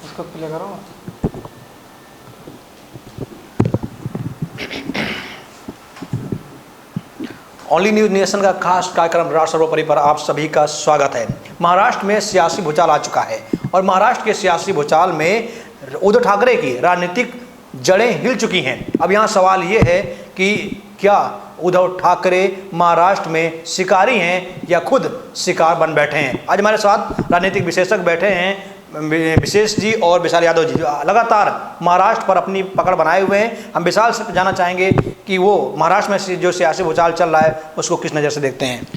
उसको प्ले करो। Only news nation का खास कार्यक्रम राष्ट्र सर्वोपरि पर आप सभी का स्वागत है। महाराष्ट्र में सियासी भूचाल आ चुका है और महाराष्ट्र के सियासी भूचाल में उद्धव ठाकरे की राजनीतिक जड़ें हिल चुकी हैं। अब यहाँ सवाल ये है कि क्या उद्धव ठाकरे महाराष्ट्र में शिकारी हैं या खुद शिकार बन बैठे हैं। आज हमारे साथ राजनीतिक विशेषज्ञ बैठे हैं, विशेष जी और विशाल यादव जी, लगातार महाराष्ट्र पर अपनी पकड़ बनाए हुए हैं। हम विशाल से जानना चाहेंगे कि वो महाराष्ट्र में जो सियासी भूचाल चल रहा है उसको किस नज़र से देखते हैं।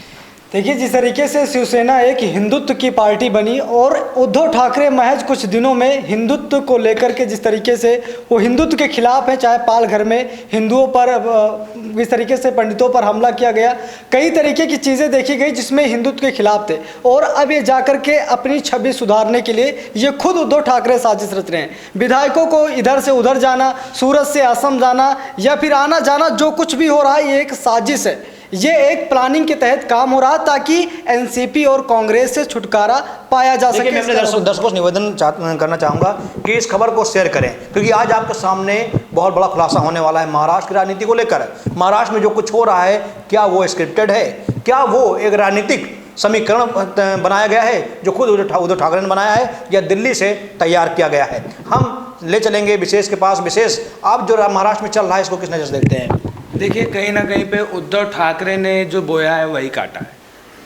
देखिए, जिस तरीके से शिवसेना एक हिंदुत्व की पार्टी बनी और उद्धव ठाकरे महज कुछ दिनों में हिंदुत्व को लेकर के जिस तरीके से वो हिंदुत्व के खिलाफ है, चाहे पालघर में हिंदुओं पर इस तरीके से पंडितों पर हमला किया गया, कई तरीके की चीज़ें देखी गई जिसमें हिंदुत्व के खिलाफ थे। और अब ये जाकर के अपनी छवि सुधारने के लिए ये खुद उद्धव ठाकरे साजिश रच रहे हैं। विधायकों को इधर से उधर जाना, सूरत से असम जाना या फिर आना जाना, जो कुछ भी हो रहा है ये एक साजिश है। ये एक प्लानिंग के तहत काम हो रहा ताकि एनसीपी और कांग्रेस से छुटकारा पाया जा सके। मैं अपने दर्शकों से निवेदन करना चाहूँगा कि इस खबर को शेयर करें, क्योंकि आज आपके सामने बहुत बड़ा खुलासा होने वाला है महाराष्ट्र की राजनीति को लेकर। महाराष्ट्र में जो कुछ हो रहा है, क्या वो स्क्रिप्टेड है, क्या वो एक राजनीतिक समीकरण बनाया गया है जो खुद उद्धव ठाकरे ने बनाया है, या दिल्ली से तैयार किया गया है। हम ले चलेंगे विशेष के पास। विशेष, आप जो महाराष्ट्र में चल रहा है इसको किस नज़र से देखते हैं। देखिए, कहीं ना कहीं पे उद्धव ठाकरे ने जो बोया है वही काटा है।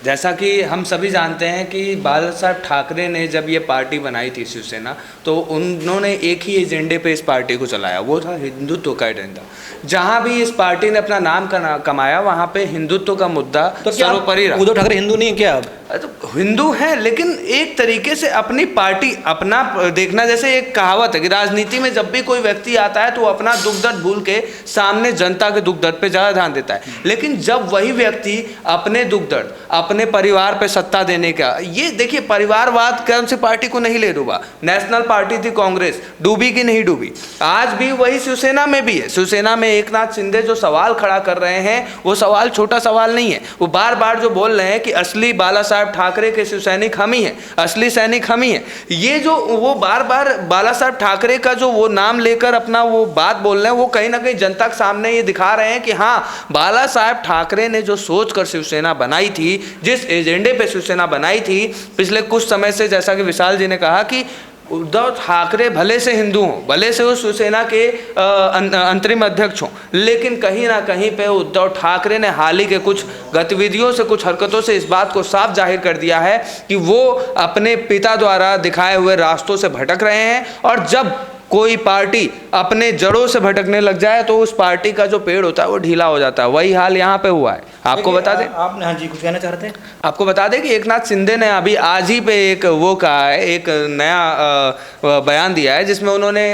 जैसा कि हम सभी जानते हैं कि बाला साहब ठाकरे ने जब ये पार्टी बनाई थी शिवसेना, तो उन्होंने एक ही एजेंडे पे इस पार्टी को चलाया, वो था हिंदुत्व का एजेंडा। जहाँ भी इस पार्टी ने अपना नाम कमाया वहाँ पे हिंदुत्व का मुद्दा तो सर्वोपरि रहा। उद्धव ठाकरे हिंदू नहीं है क्या? अब तो हिंदू हैं, लेकिन एक तरीके से अपनी पार्टी अपना देखना, जैसे एक कहावत है कि राजनीति में जब भी कोई व्यक्ति आता है तो वो अपना दुख दर्द भूल के सामने जनता के दुख दर्द पे ज़्यादा ध्यान देता है। लेकिन जब वही व्यक्ति अपने दुख दर्द, अपने परिवार पे सत्ता देने का, ये देखिए परिवारवाद कौन सी पार्टी को नहीं ले डूबा। नेशनल पार्टी थी कांग्रेस, डूबी कि नहीं डूबी? आज भी वही शिवसेना में भी है। शिवसेना में एकनाथ शिंदे जो सवाल खड़ा कर रहे हैं वो सवाल छोटा सवाल नहीं है। वो बार बार जो बोल रहे हैं कि असली बाला साहब ठाकरे के शिव सैनिक हम ही हैं, असली सैनिक हम ही हैं, ये जो वो बार बार बाला साहब ठाकरे का जो वो नाम लेकर अपना वो बात बोल रहे हैं, वो कहीं ना कहीं जनता के सामने ये दिखा रहे हैं कि हाँ, बाला साहब ठाकरे ने जो सोच कर शिवसेना बनाई थी, जिस एजेंडे पे शिवसेना बनाई थी पिछले कुछ समय से, जैसा कि विशाल जी ने कहा कि उद्धव ठाकरे भले से हिंदू हों, भले से वो शिवसेना के अंतरिम अध्यक्ष हों, लेकिन कहीं ना कहीं पे उद्धव ठाकरे ने हाल ही के कुछ गतिविधियों से, कुछ हरकतों से इस बात को साफ जाहिर कर दिया है कि वो अपने पिता द्वारा दिखाए हुए रास्तों से भटक रहे हैं। और जब कोई पार्टी अपने जड़ों से भटकने लग जाए तो उस पार्टी का जो पेड़ होता है वो ढीला हो जाता है। वही हाल यहाँ पे हुआ है। आपको बता दें, आपने, हाँ जी, कुछ कहना चाहते हैं? आपको बता दें कि एकनाथ शिंदे ने अभी आज ही पे एक वो कहा है, एक नया बयान दिया है जिसमें उन्होंने,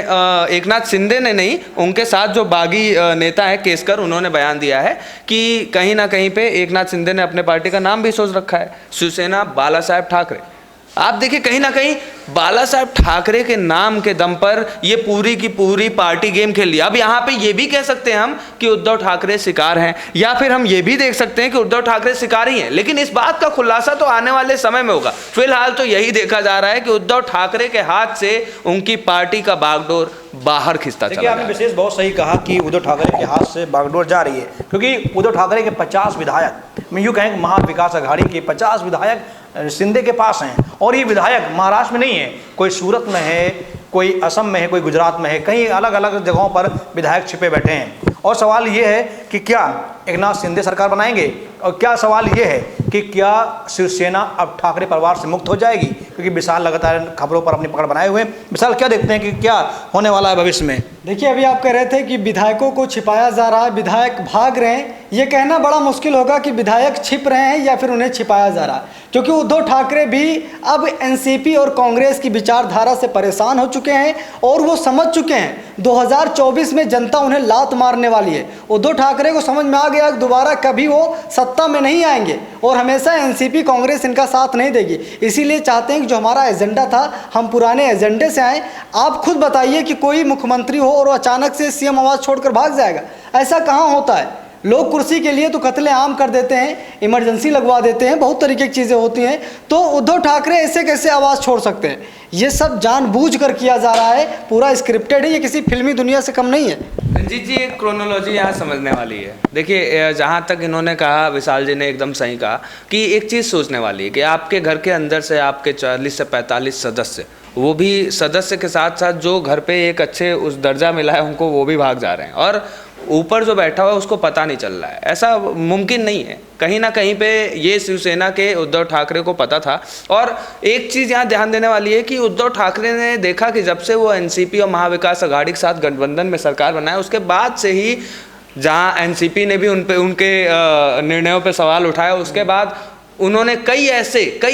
एकनाथ शिंदे ने नहीं, उनके साथ जो बागी नेता है केसकर, उन्होंने बयान दिया है कि कहीं ना कहीं पे एकनाथ शिंदे ने अपने पार्टी का नाम भी सोच रखा है, शिवसेना बाला साहब ठाकरे। आप देखिए, कहीं ना कहीं बाला साहब ठाकरे के नाम के दम पर ये पूरी की पूरी पार्टी गेम खेल लिया। अब यहाँ पे ये भी कह सकते हैं हम कि उद्धव ठाकरे शिकार हैं, या फिर हम ये भी देख सकते हैं कि उद्धव ठाकरे शिकारी हैं, लेकिन इस बात का खुलासा तो आने वाले समय में होगा। फिलहाल तो यही देखा जा रहा है कि उद्धव ठाकरे के हाथ से उनकी पार्टी का बागडोर बाहर खिंचता चला। आपने विशेष बहुत सही कहा कि उद्धव ठाकरे के हाथ से बागडोर जा रही है, क्योंकि उद्धव ठाकरे के 50 विधायक, मैं यूँ कहें महाविकास अघाड़ी के 50 विधायक शिंदे के पास हैं। और ये विधायक महाराष्ट्र में नहीं है, कोई सूरत में है, कोई असम में है, कोई गुजरात में है, कहीं अलग अलग जगहों पर विधायक छिपे बैठे हैं। और सवाल ये है कि क्या एकनाथ शिंदे सरकार बनाएंगे, और क्या सवाल ये है कि क्या शिवसेना अब ठाकरे परिवार से मुक्त हो जाएगी, क्योंकि विशाल लगातार खबरों पर अपनी पकड़ बनाए हुए हैं। विशाल, क्या देखते हैं कि क्या होने वाला है भविष्य में? देखिए, अभी आप कह रहे थे कि विधायकों को छिपाया जा रहा है, विधायक भाग रहे हैं। ये कहना बड़ा मुश्किल होगा कि विधायक छिप रहे हैं या फिर उन्हें छिपाया जा रहा है, क्योंकि उद्धव ठाकरे भी अब एनसीपी और कांग्रेस की विचारधारा से परेशान हो चुके हैं और वो समझ चुके हैं 2024 में जनता उन्हें लात मारने वाली है। उद्धव ठाकरे को समझ में आ गया कि दोबारा कभी वो सत्ता में नहीं आएंगे और हमेशा एनसीपी कांग्रेस इनका साथ नहीं देगी। इसीलिए चाहते हैं कि जो हमारा एजेंडा था, हम पुराने एजेंडे से आए। आप खुद बताइए कि कोई मुख्यमंत्री हो और अचानक से सीएम आवाज छोड़कर भाग जाएगा? ऐसा कहाँ होता है? लोग कुर्सी के लिए तो कत्ले आम कर देते हैं, इमरजेंसी लगवा देते हैं, बहुत तरीके की चीज़ें होती हैं। तो उद्धव ठाकरे ऐसे कैसे आवाज़ छोड़ सकते हैं? ये सब जानबूझकर किया जा रहा है, पूरा स्क्रिप्टेड है, ये किसी फिल्मी दुनिया से कम नहीं है। रंजीत जी, एक क्रोनोलॉजी यहाँ समझने वाली है। देखिए, जहाँ तक इन्होंने कहा, विशाल जी ने एकदम सही कहा कि एक चीज़ सोचने वाली है कि आपके घर के अंदर से आपके 40 से 45 सदस्य, वो भी सदस्य के साथ साथ जो घर पे एक अच्छे उस दर्जा मिला है उनको, वो भी भाग जा रहे हैं, और ऊपर जो बैठा हुआ है उसको पता नहीं चल रहा है। ऐसा मुमकिन नहीं है। कहीं ना कहीं पे ये शिवसेना के उद्धव ठाकरे को पता था। और एक चीज़ यहाँ ध्यान देने वाली है कि उद्धव ठाकरे ने देखा कि जब से वो एनसीपी और महाविकास आघाड़ी के साथ गठबंधन में सरकार बनाए, उसके बाद से ही जहाँ एनसीपी ने भी उनके निर्णयों पर सवाल उठाया, उसके बाद उन्होंने कई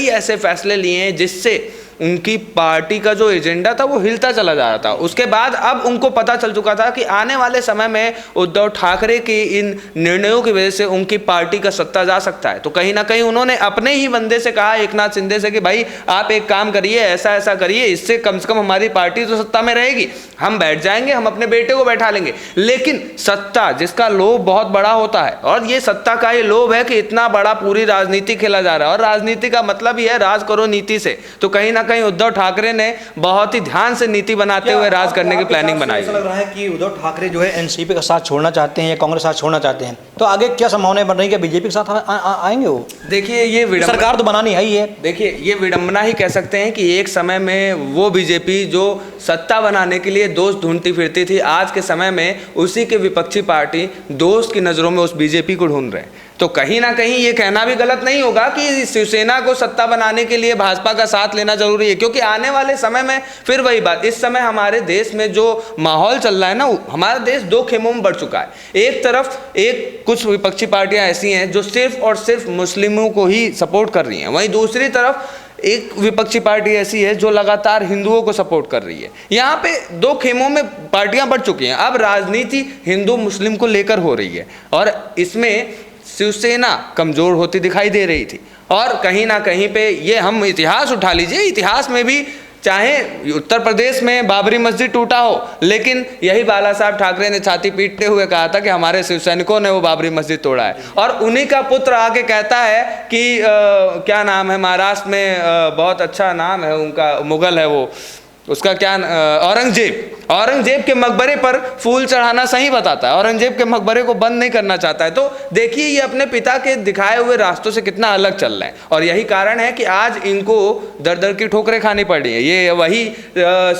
ऐसे फैसले लिए हैं जिससे उनकी पार्टी का जो एजेंडा था वो हिलता चला जा रहा था। उसके बाद अब उनको पता चल चुका था कि आने वाले समय में उद्धव ठाकरे के इन निर्णयों की वजह से उनकी पार्टी का सत्ता जा सकता है। तो कहीं ना कहीं उन्होंने अपने ही बंदे से कहा, एकनाथ शिंदे से, कि भाई आप एक काम करिए, ऐसा ऐसा करिए, इससे कम से कम हमारी पार्टी तो सत्ता में रहेगी, हम बैठ जाएंगे, हम अपने बेटे को बैठा लेंगे। लेकिन सत्ता, जिसका लोभ बहुत बड़ा होता है, और ये सत्ता का ये लोभ है कि इतना बड़ा पूरी राजनीति खेला जा रहा है, और राजनीति का मतलब ही है राज करो नीति से। तो कहीं ना कहीं उद्धव ठाकरे ने बहुत ही ध्यान से नीति बनाते हुए राज करने की प्लानिंग बनाई। ऐसा लग रहा है कि उद्धव ठाकरे जो है एनसीपी का साथ छोड़ना चाहते हैं या कांग्रेस साथ छोड़ना चाहते हैं, तो आगे क्या संभावनाएं बन रही है? बीजेपी के साथ आएंगे वो? देखिए, ये सरकार तो बनानी है ही है। देखिए, ये विडंबना ही कह सकते हैं कि एक समय में वो बीजेपी जो सत्ता बनाने के लिए दोस्त ढूंढती फिरती थी, आज के समय में उसी के विपक्षी पार्टी दोस्त की नज़रों में उस बीजेपी को ढूंढ रहे हैं। तो कहीं ना कहीं ये कहना भी गलत नहीं होगा कि शिवसेना को सत्ता बनाने के लिए भाजपा का साथ लेना जरूरी है, क्योंकि आने वाले समय में फिर वही बात, इस समय हमारे देश में जो माहौल चल रहा है ना, हमारा देश दो खेमों में बढ़ चुका है। एक तरफ कुछ विपक्षी पार्टियां ऐसी हैं जो सिर्फ और सिर्फ मुस्लिमों को ही सपोर्ट कर रही हैं, वहीं दूसरी तरफ एक विपक्षी पार्टी ऐसी है जो लगातार हिंदुओं को सपोर्ट कर रही है। यहाँ पे दो खेमों में पार्टियां बढ़ चुकी हैं। अब राजनीति हिंदू मुस्लिम को लेकर हो रही है, और इसमें शिवसेना कमजोर होती दिखाई दे रही थी। और कहीं ना कहीं पे ये हम इतिहास उठा लीजिए, इतिहास में भी चाहे उत्तर प्रदेश में बाबरी मस्जिद टूटा हो, लेकिन यही बाला साहब ठाकरे ने छाती पीटते हुए कहा था कि हमारे शिवसैनिकों ने वो बाबरी मस्जिद तोड़ा है। और उन्हीं का पुत्र आके कहता है कि क्या नाम है, महाराष्ट्र में बहुत अच्छा नाम है उनका, मुगल है वो, उसका क्या, औरंगजेब के मकबरे पर फूल चढ़ाना सही बताता है, औरंगजेब के मकबरे को बंद नहीं करना चाहता है। तो देखिए, ये अपने पिता के दिखाए हुए रास्तों से कितना अलग चल रहे हैं, और यही कारण है कि आज इनको दर दर की ठोकरें खानी पड़ी है। ये वही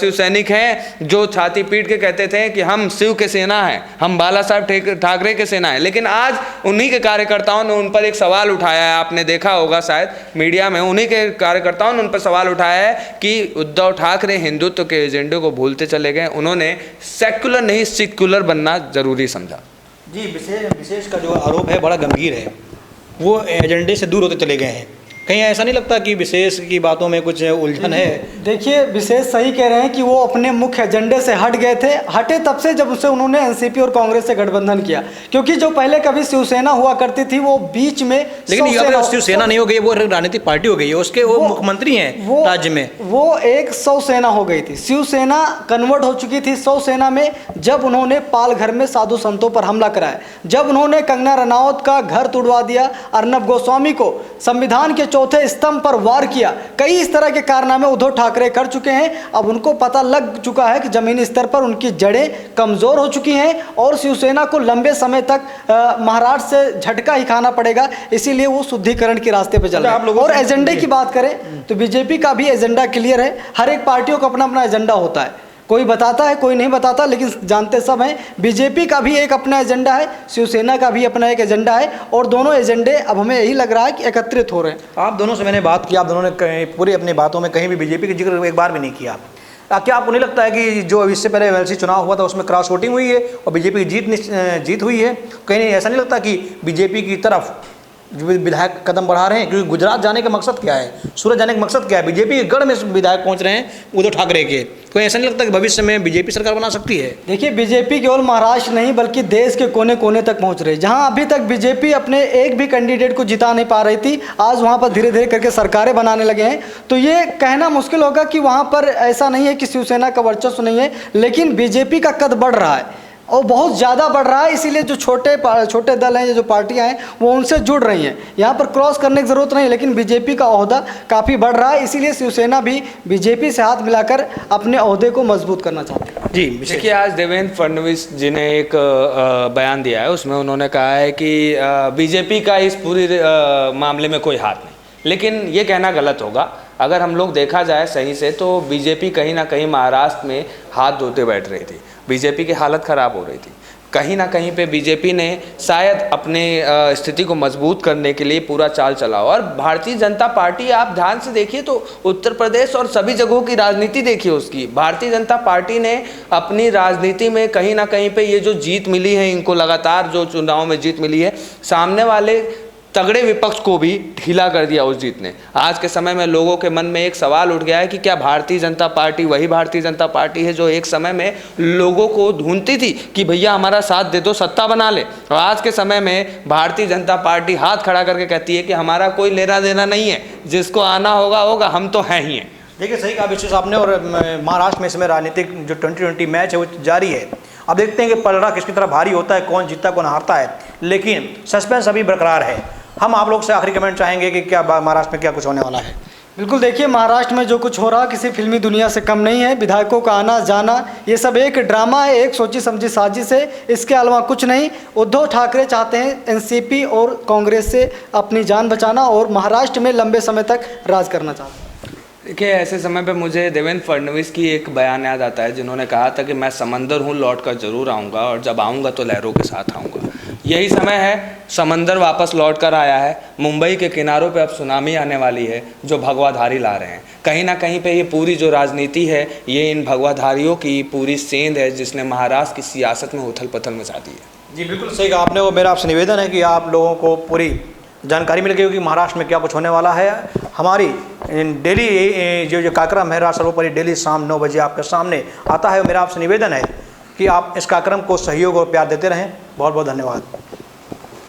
शिव सैनिक हैं जो छाती पीट के कहते थे कि हम शिव के सेना हैं, हम बाला साहब ठाकरे के सेना हैं, लेकिन आज उन्हीं के कार्यकर्ताओं ने उन पर एक सवाल उठाया है, आपने देखा होगा शायद मीडिया में, उन्हीं के कार्यकर्ताओं ने उन पर सवाल उठाया है कि उद्धव ठाकरे हिंदुत्व के एजेंडे को भूलते चले गए, उन्होंने सेक्युलर नहीं सेक्युलर बनना जरूरी समझा। जी, विशेष का जो आरोप है बड़ा गंभीर है, वो एजेंडे से दूर होते चले गए हैं। कहीं ऐसा नहीं लगता कि विशेष की बातों में कुछ उलझन है? देखिए, विशेष सही कह रहे हैं कि वो अपने मुख्य एजेंडे से हट गए थे। हटे तब से जब उसे उन्होंने एनसीपी और कांग्रेस से गठबंधन किया, क्योंकि जो पहले कभी शिवसेना हुआ करती थी वो बीच में, लेकिन शिवसेना नहीं हो गई, वो राजनीतिक पार्टी हो गई है, उसके वो मुख्यमंत्री हैं राज्य में, वो एक सौ सेना हो गई थी। शिवसेना कन्वर्ट हो चुकी थी सौ सेना में जब उन्होंने पालघर में साधु संतों पर हमला कराया, जब उन्होंने कंगना रनौत का घर तुड़वा दिया, अर्नब गोस्वामी को संविधान के चौथे स्तंभ पर वार किया। कई इस तरह के कारनामे उद्धव ठाकरे कर चुके हैं। अब उनको पता लग चुका है कि जमीनी स्तर पर उनकी जड़ें कमजोर हो चुकी हैं और शिवसेना को लंबे समय तक महाराष्ट्र से झटका ही खाना पड़ेगा, इसीलिए वो शुद्धिकरण के रास्ते पर चल रहे हैं। और एजेंडे की बात करें तो बीजेपी का भी एजेंडा क्लियर है। हर एक पार्टियों का अपना अपना एजेंडा होता है, कोई बताता है कोई नहीं बताता, लेकिन जानते सब हैं। बीजेपी का भी एक अपना एजेंडा है, शिवसेना का भी अपना एक एजेंडा है, और दोनों एजेंडे अब हमें यही लग रहा है कि एकत्रित हो रहे हैं। आप दोनों से मैंने बात की, आप दोनों ने पूरी अपनी बातों में कहीं भी बीजेपी का जिक्र एक बार भी नहीं किया। क्या आपको नहीं लगता है कि जो इससे पहले एमएलसी चुनाव हुआ था उसमें क्रॉस वोटिंग हुई है और बीजेपी की जीत हुई है? कहीं ऐसा नहीं लगता कि बीजेपी की तरफ जो विधायक कदम बढ़ा रहे हैं? क्योंकि गुजरात जाने का मकसद क्या है, सूरत जाने का मकसद क्या है? बीजेपी के गढ़ में विधायक पहुंच रहे हैं उद्धव ठाकरे के। कोई ऐसा नहीं लगता कि भविष्य में बीजेपी सरकार बना सकती है? देखिए, बीजेपी केवल महाराष्ट्र नहीं बल्कि देश के कोने कोने तक पहुंच रही है। जहां अभी तक बीजेपी अपने एक भी कैंडिडेट को जिता नहीं पा रही थी, आज वहां पर धीरे धीरे करके सरकारें बनाने लगे हैं। तो ये कहना मुश्किल होगा कि वहां पर ऐसा नहीं है कि शिवसेना का वर्चस्व नहीं है, लेकिन बीजेपी का कद बढ़ रहा है। और बहुत ज़्यादा बढ़ रहा है, इसीलिए जो छोटे दल हैं या जो पार्टियां हैं वो उनसे जुड़ रही हैं। यहाँ पर क्रॉस करने की ज़रूरत नहीं, लेकिन बीजेपी का ओहदा काफ़ी बढ़ रहा है, इसीलिए शिवसेना भी बीजेपी से हाथ मिलाकर अपने ओहदे को मजबूत करना चाहती है। जी देखिए, आज देवेंद्र फडणवीस जी ने एक बयान दिया है, उसमें उन्होंने कहा है कि बीजेपी का इस पूरी मामले में कोई हाथ नहीं, लेकिन ये कहना गलत होगा। अगर हम लोग देखा जाए सही से तो बीजेपी कहीं ना कहीं महाराष्ट्र में हाथ धोते बैठ रही थी, बीजेपी की हालत ख़राब हो रही थी। कहीं ना कहीं पे बीजेपी ने शायद अपने स्थिति को मजबूत करने के लिए पूरा चाल चला। और भारतीय जनता पार्टी, आप ध्यान से देखिए तो उत्तर प्रदेश और सभी जगहों की राजनीति देखिए उसकी, भारतीय जनता पार्टी ने अपनी राजनीति में कहीं ना कहीं पे ये जो जीत मिली है, इनको लगातार जो चुनाव में जीत मिली है, सामने वाले तगड़े विपक्ष को भी ढीला कर दिया उस जीत ने। आज के समय में लोगों के मन में एक सवाल उठ गया है कि क्या भारतीय जनता पार्टी वही भारतीय जनता पार्टी है जो एक समय में लोगों को ढूंढती थी कि भैया हमारा साथ दे दो, सत्ता बना ले, और आज के समय में भारतीय जनता पार्टी हाथ खड़ा करके कहती है कि हमारा कोई लेना देना नहीं है, जिसको आना होगा होगा, हम तो हैं ही हैं। देखिए, सही कहा विशेष आपने। और महाराष्ट्र में इस समय राजनीतिक जो 2020 मैच है वो जारी है। अब देखते हैं कि पलड़ा किसकी तरफ भारी होता है, कौन जीतता कौन हारता है, लेकिन सस्पेंस अभी बरकरार है। हम आप लोग से आखिरी कमेंट चाहेंगे कि क्या महाराष्ट्र में क्या कुछ होने वाला है। बिल्कुल, देखिए महाराष्ट्र में जो कुछ हो रहा किसी फिल्मी दुनिया से कम नहीं है। विधायकों का आना जाना ये सब एक ड्रामा है, एक सोची समझी साजिश है, इसके अलावा कुछ नहीं। उद्धव ठाकरे चाहते हैं एनसीपी और कांग्रेस से अपनी जान बचाना और महाराष्ट्र में लंबे समय तक राज करना चाहते हैं। देखिए, ऐसे समय पे मुझे देवेंद्र फडणवीस की एक बयान याद आता है, जिन्होंने कहा था कि मैं समंदर हूँ, लौट कर जरूर आऊँगा, और जब आऊँगा तो लहरों के साथ आऊँगा। यही समय है, समंदर वापस लौट कर आया है। मुंबई के किनारों पे अब सुनामी आने वाली है जो भगवाधारी ला रहे हैं। कहीं ना कहीं पे ये पूरी जो राजनीति है ये इन भगवाधारियों की पूरी सेंध है, जिसने महाराष्ट्र की सियासत में उथल पुथल मचा दी है। जी बिल्कुल सही कहा आपने। वो मेरा आपसे निवेदन है कि आप लोगों को पूरी जानकारी मिल गई होगी महाराष्ट्र में क्या कुछ होने वाला है। हमारी डेली जो कार्यक्रम है राष्ट्र सर्वोपरि डेली शाम 9 बजे आपके सामने आता है। मेरा आपसे निवेदन है कि आप इस कार्यक्रम को सहयोग और प्यार देते रहें। बहुत बहुत धन्यवाद।